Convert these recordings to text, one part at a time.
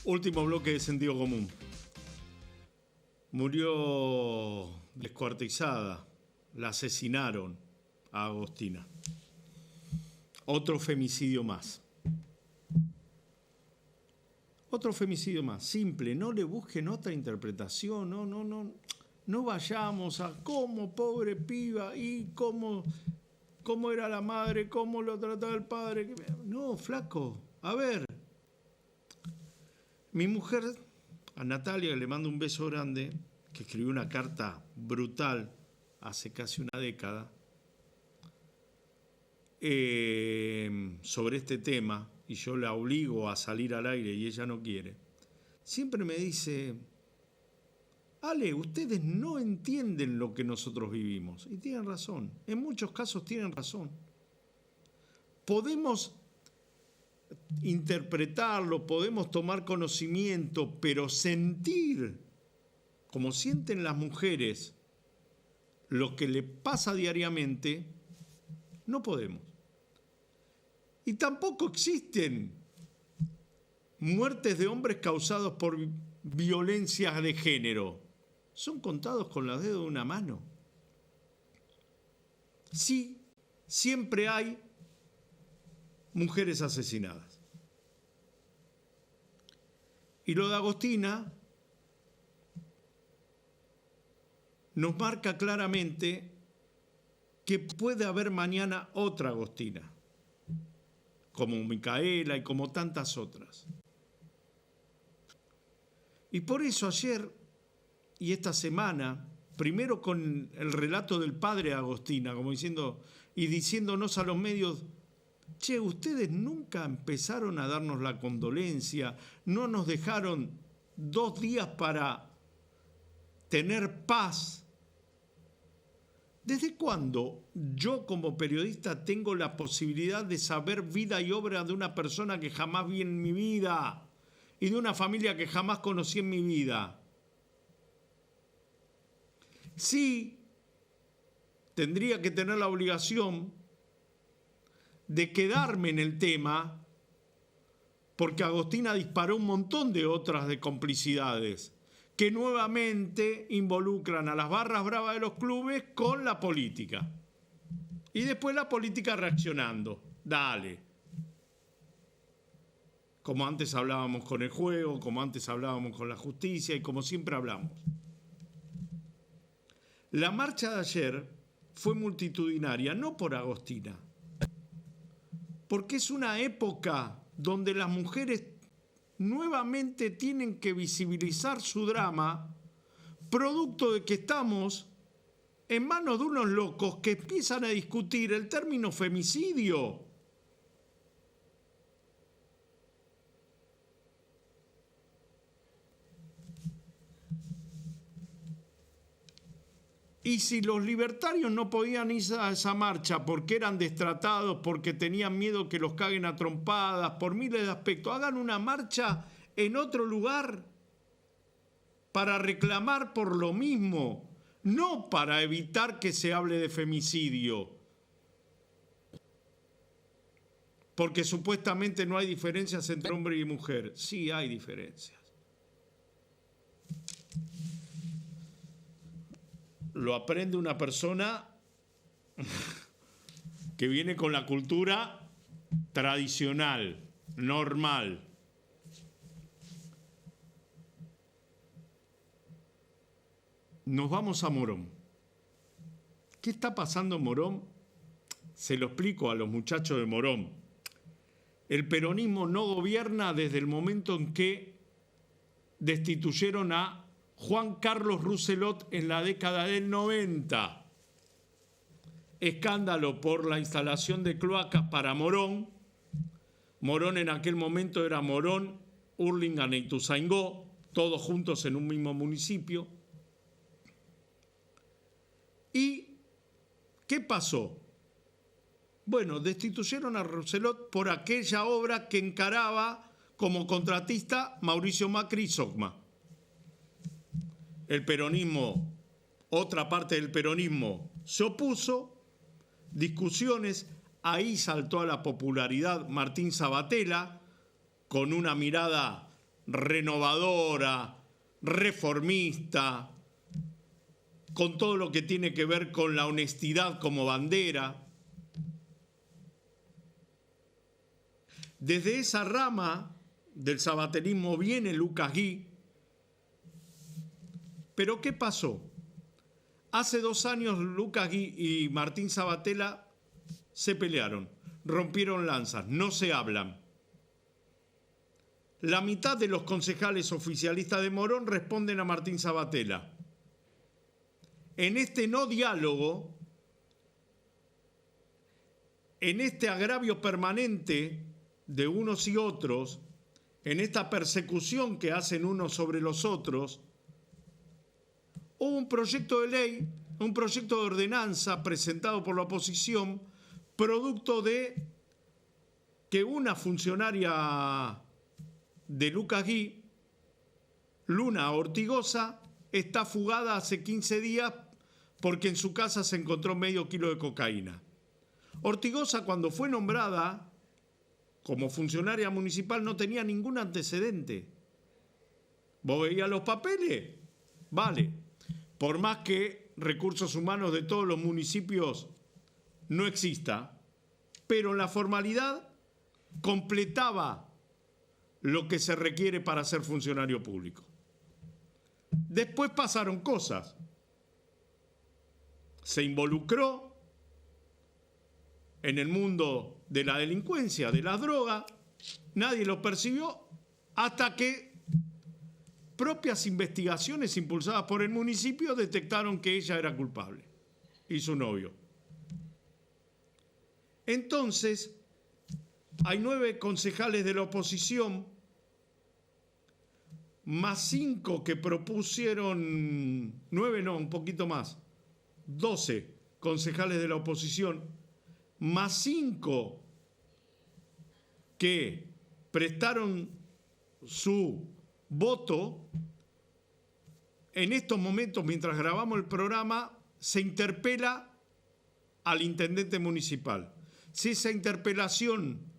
Último bloque de Sentido Común. Murió descuartizada, la asesinaron a Agostina. Otro femicidio más. Otro femicidio más, simple, no le busquen otra interpretación, no vayamos a cómo pobre piba y cómo era la madre, cómo lo trataba el padre. No, flaco, a ver. Mi mujer, a Natalia, que le mando un beso grande, que escribió una carta brutal hace casi una década sobre este tema, y yo la obligo a salir al aire y ella no quiere, siempre me dice: Ale, ustedes no entienden lo que nosotros vivimos. Y tienen razón, en muchos casos tienen razón. Podemos interpretarlo, podemos tomar conocimiento, pero sentir, como sienten las mujeres, lo que le pasa diariamente, no podemos. Y tampoco existen muertes de hombres causadas por violencias de género. Son contados con los dedos de una mano. Sí, siempre hay mujeres asesinadas. Y lo de Agostina nos marca claramente que puede haber mañana otra Agostina, como Micaela y como tantas otras. Y por eso ayer y esta semana, primero con el relato del padre de Agostina, como diciéndonos a los medios: che, ustedes nunca empezaron a darnos la condolencia, no nos dejaron 2 días para tener paz. ¿Desde cuándo yo como periodista tengo la posibilidad de saber vida y obra de una persona que jamás vi en mi vida y de una familia que jamás conocí en mi vida? Sí, tendría que tener la obligación de quedarme en el tema, porque Agostina disparó un montón de otras de complicidades que nuevamente involucran a las barras bravas de los clubes con la política. Y después la política reaccionando. Dale. Como antes hablábamos con el juego, como antes hablábamos con la justicia y como siempre hablamos. La marcha de ayer fue multitudinaria, no por Agostina, porque es una época donde las mujeres nuevamente tienen que visibilizar su drama, producto de que estamos en manos de unos locos que empiezan a discutir el término femicidio. Y si los libertarios no podían ir a esa marcha porque eran destratados, porque tenían miedo que los caguen a trompadas, por miles de aspectos, hagan una marcha en otro lugar para reclamar por lo mismo, no para evitar que se hable de femicidio. Porque supuestamente no hay diferencias entre hombre y mujer. Sí hay diferencias. Lo aprende una persona que viene con la cultura tradicional, normal. Nos vamos a Morón. ¿Qué está pasando en Morón? Se lo explico a los muchachos de Morón. El peronismo no gobierna desde el momento en que destituyeron a Juan Carlos Rousselot en la década del 90. Escándalo por la instalación de cloacas para Morón. Morón en aquel momento era Morón, Hurlingham y Ituzaingó, todos juntos en un mismo municipio. ¿Y qué pasó? Bueno, destituyeron a Rousselot por aquella obra que encaraba como contratista Mauricio Macri y Socma. El peronismo, otra parte del peronismo, se opuso, discusiones, ahí saltó a la popularidad Martín Sabatella, con una mirada renovadora, reformista, con todo lo que tiene que ver con la honestidad como bandera. Desde esa rama del sabaterismo viene Lucas Gui. Pero ¿qué pasó? Hace 2 años Lucas Gui y Martín Sabatella se pelearon, rompieron lanzas, no se hablan. La mitad de los concejales oficialistas de Morón responden a Martín Sabatella. En este no diálogo, en este agravio permanente de unos y otros, en esta persecución que hacen unos sobre los otros, hubo un proyecto de ley, un proyecto de ordenanza presentado por la oposición, producto de que una funcionaria de Lucas Gui, Luna Ortigosa, está fugada hace 15 días porque en su casa se encontró medio kilo de cocaína. Ortigosa, cuando fue nombrada como funcionaria municipal, no tenía ningún antecedente. ¿Vos veías los papeles? Vale. Por más que recursos humanos de todos los municipios no exista, pero en la formalidad completaba lo que se requiere para ser funcionario público. Después pasaron cosas. Se involucró en el mundo de la delincuencia, de las drogas, nadie lo percibió hasta que propias investigaciones impulsadas por el municipio detectaron que ella era culpable y su novio. Entonces, hay 9 concejales de la oposición, más 5 que propusieron, 9 no, un poquito más, 12 concejales de la oposición, más 5 que prestaron su voto. En estos momentos, mientras grabamos el programa, se interpela al intendente municipal. Si esa interpelación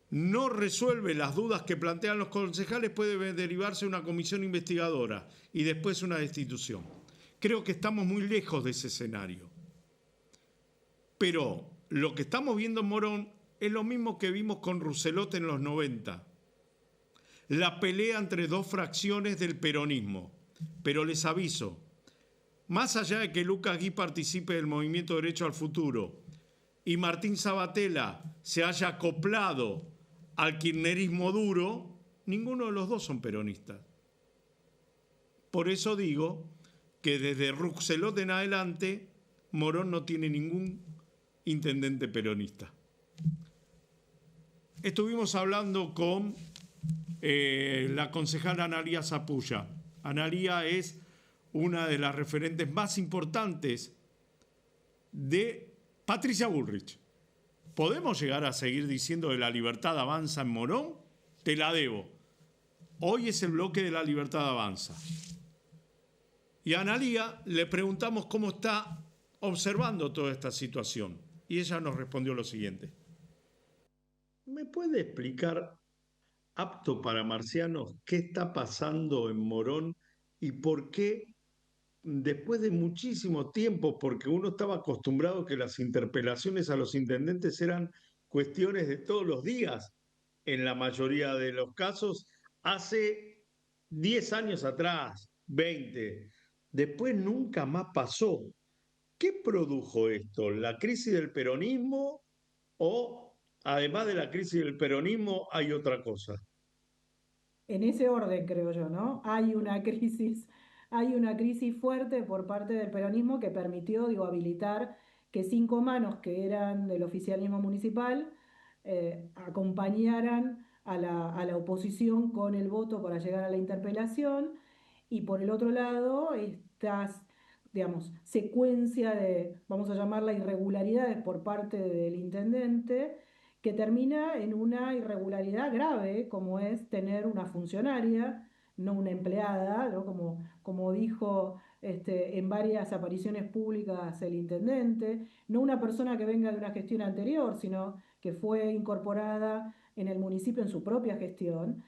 no resuelve las dudas que plantean los concejales, puede derivarse una comisión investigadora y después una destitución. Creo que estamos muy lejos de ese escenario. Pero lo que estamos viendo en Morón es lo mismo que vimos con Rousselot en los 90. La pelea entre 2 fracciones del peronismo. Pero les aviso, más allá de que Lucas Gui participe del Movimiento Derecho al Futuro y Martín Sabatella se haya acoplado al kirchnerismo duro, ninguno de los dos son peronistas. Por eso digo que desde Rousselot en adelante, Morón no tiene ningún intendente peronista. Estuvimos hablando con la concejala Analía Zapulla. Analía es una de las referentes más importantes de Patricia Bullrich. ¿Podemos llegar a seguir diciendo que la libertad avanza en Morón? Te la debo. Hoy es el bloque de la libertad avanza. Y a Analía le preguntamos cómo está observando toda esta situación. Y ella nos respondió lo siguiente. ¿Me puede explicar, apto para marcianos, qué está pasando en Morón y por qué, después de muchísimo tiempo, porque uno estaba acostumbrado que las interpelaciones a los intendentes eran cuestiones de todos los días, en la mayoría de los casos, hace 10 años atrás, 20, después nunca más pasó? ¿Qué produjo esto? ¿La crisis del peronismo o, además de la crisis del peronismo, hay otra cosa? En ese orden, creo yo, ¿no? Hay una crisis fuerte por parte del peronismo que permitió, digo, habilitar que 5 manos que eran del oficialismo municipal acompañaran a la oposición con el voto para llegar a la interpelación. Y por el otro lado, estas, digamos, secuencia de, vamos a llamarla irregularidades por parte del intendente que termina en una irregularidad grave, como es tener una funcionaria, no una empleada, ¿no? Como dijo en varias apariciones públicas el intendente, no una persona que venga de una gestión anterior, sino que fue incorporada en el municipio en su propia gestión.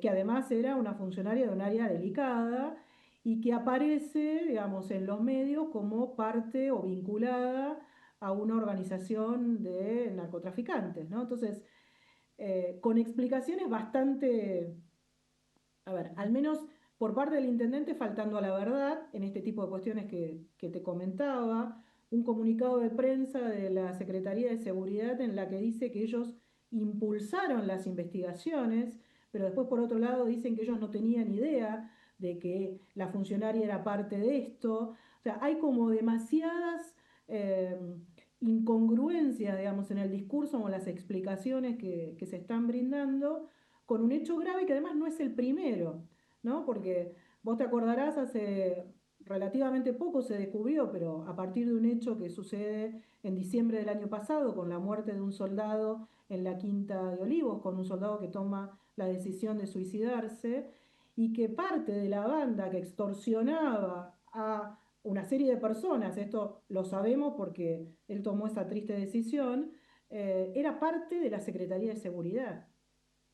que además era una funcionaria de un área delicada y que aparece, digamos, en los medios como parte o vinculada a una organización de narcotraficantes, ¿no? Entonces, con explicaciones bastante, a ver, al menos por parte del intendente faltando a la verdad en este tipo de cuestiones que te comentaba, un comunicado de prensa de la Secretaría de Seguridad en la que dice que ellos impulsaron las investigaciones, pero después por otro lado dicen que ellos no tenían idea de que la funcionaria era parte de esto. O sea, hay como demasiadas eh, incongruencias, digamos, en el discurso o en las explicaciones que se están brindando con un hecho grave que además no es el primero, ¿no? Porque vos te acordarás, hace relativamente poco se descubrió, pero a partir de un hecho que sucede en diciembre del año pasado, con la muerte de un soldado en la Quinta de Olivos, con un soldado que toma la decisión de suicidarse, y que parte de la banda que extorsionaba a una serie de personas, esto lo sabemos porque él tomó esa triste decisión, era parte de la Secretaría de Seguridad.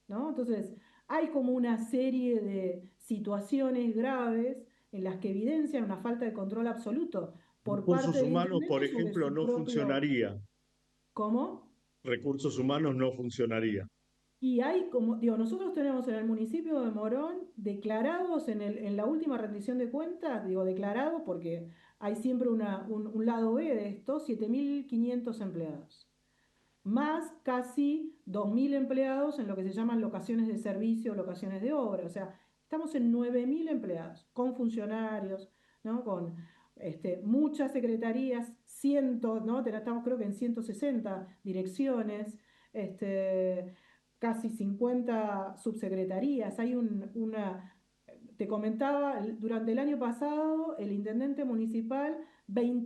¿No? Entonces, hay como una serie de situaciones graves en las que evidencian una falta de control absoluto por parte Recursos del humanos, por intendente sobre ejemplo, su no propio... funcionaría. ¿Cómo? Recursos humanos no funcionaría. Y hay como, digo, nosotros tenemos en el municipio de Morón declarados en la última rendición de cuentas, digo declarados porque hay siempre un lado B de esto, 7.500 empleados, más casi 2.000 empleados en lo que se llaman locaciones de servicio, locaciones de obra. O sea, estamos en 9.000 empleados, con funcionarios, ¿no? Con muchas secretarías, cientos, ¿no? Estamos creo que en 160 direcciones, este, casi 50 subsecretarías. Hay te comentaba, durante el año pasado el intendente municipal en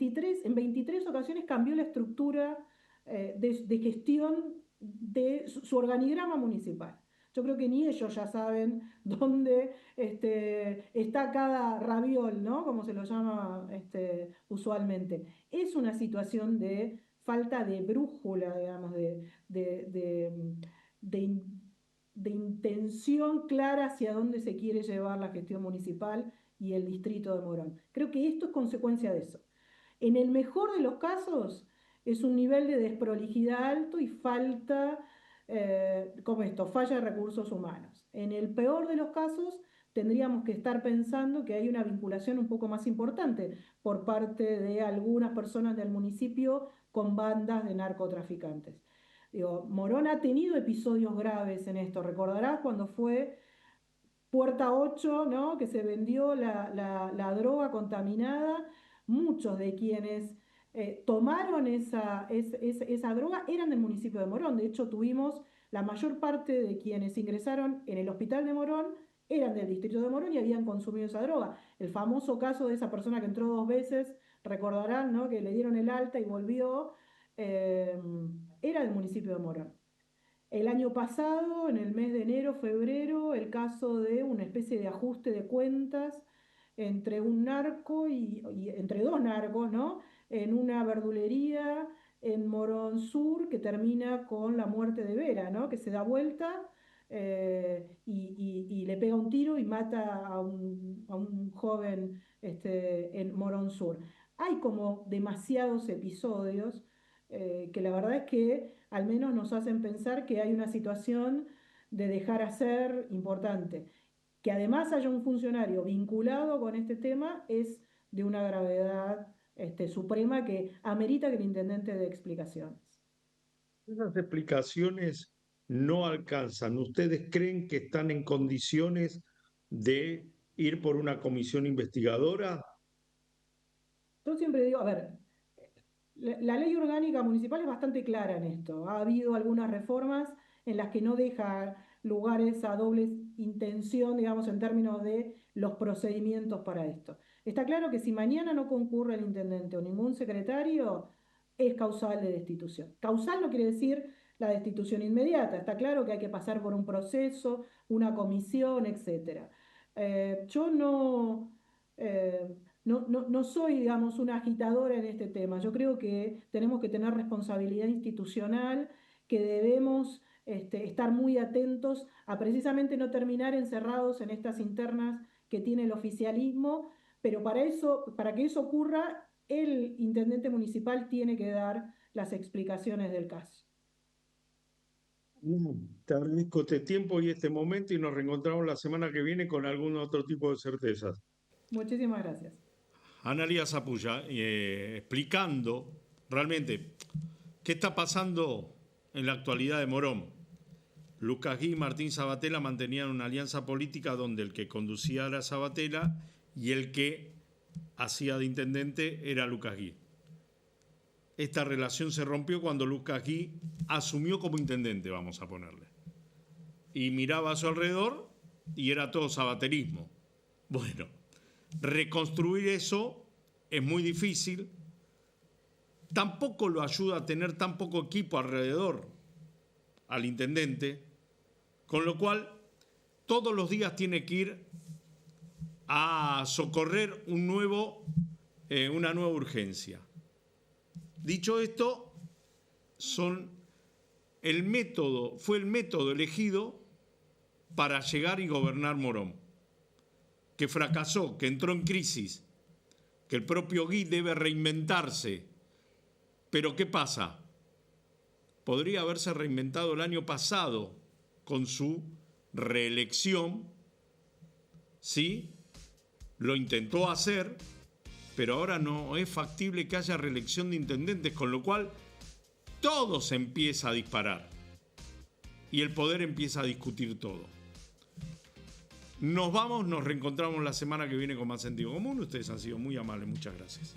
23 ocasiones cambió la estructura de gestión de su organigrama municipal. Yo creo que ni ellos ya saben dónde está cada raviol, ¿no? Como se lo llama usualmente. Es una situación de falta de brújula, digamos, de in- de intención clara hacia dónde se quiere llevar la gestión municipal y el distrito de Morón. Creo que esto es consecuencia de eso. En el mejor de los casos, es un nivel de desprolijidad alto y falta, como esto, falla de recursos humanos. En el peor de los casos, tendríamos que estar pensando que hay una vinculación un poco más importante por parte de algunas personas del municipio con bandas de narcotraficantes. Digo, Morón ha tenido episodios graves en esto. Recordarás cuando fue Puerta 8, ¿no? Que se vendió la droga contaminada. Muchos de quienes tomaron esa droga eran del municipio de Morón. De hecho, tuvimos la mayor parte de quienes ingresaron en el hospital de Morón eran del distrito de Morón y habían consumido esa droga. El famoso caso de esa persona que entró 2 veces, recordarán, ¿no? Que le dieron el alta y volvió, eh, era del municipio de Morón. El año pasado, en el mes de enero, febrero, el caso de una especie de ajuste de cuentas entre un narco y entre dos narcos, ¿no? En una verdulería en Morón Sur que termina con la muerte de Vera, ¿no? Que se da vuelta y le pega un tiro y mata a un joven en Morón Sur. Hay como demasiados episodios que la verdad es que al menos nos hacen pensar que hay una situación de dejar hacer importante. Que además haya un funcionario vinculado con este tema es de una gravedad suprema que amerita que el intendente dé explicaciones. Esas explicaciones no alcanzan. ¿Ustedes creen que están en condiciones de ir por una comisión investigadora? Yo siempre digo, a ver, la ley orgánica municipal es bastante clara en esto. Ha habido algunas reformas en las que no deja lugares a doble intención, digamos, en términos de los procedimientos para esto. Está claro que si mañana no concurre el intendente o ningún secretario, es causal de destitución. Causal no quiere decir la destitución inmediata. Está claro que hay que pasar por un proceso, una comisión, etcétera. Yo no soy, digamos, una agitadora en este tema. Yo creo que tenemos que tener responsabilidad institucional, que debemos estar muy atentos a precisamente no terminar encerrados en estas internas que tiene el oficialismo, pero para que eso ocurra, el intendente municipal tiene que dar las explicaciones del caso. Te agradezco este tiempo y este momento y nos reencontramos la semana que viene con algún otro tipo de certezas. Muchísimas gracias. Analía Zapulla, explicando realmente qué está pasando en la actualidad de Morón. Lucas Gui y Martín Sabatella mantenían una alianza política donde el que conducía era Sabatella y el que hacía de intendente era Lucas Gui. Esta relación se rompió cuando Lucas Gui asumió como intendente, vamos a ponerle. Y miraba a su alrededor y era todo sabatelismo. Bueno, reconstruir eso es muy difícil. Tampoco lo ayuda a tener tan poco equipo alrededor al intendente, con lo cual todos los días tiene que ir a socorrer una nueva urgencia. Dicho esto, fue el método elegido para llegar y gobernar Morón, que fracasó, que entró en crisis, que el propio Gui debe reinventarse. Pero ¿qué pasa? Podría haberse reinventado el año pasado con su reelección, ¿sí? Lo intentó hacer, pero ahora no es factible que haya reelección de intendentes, con lo cual todo se empieza a disparar y el poder empieza a discutir todo. Nos vamos, nos reencontramos la semana que viene con más sentido común. Ustedes han sido muy amables, muchas gracias.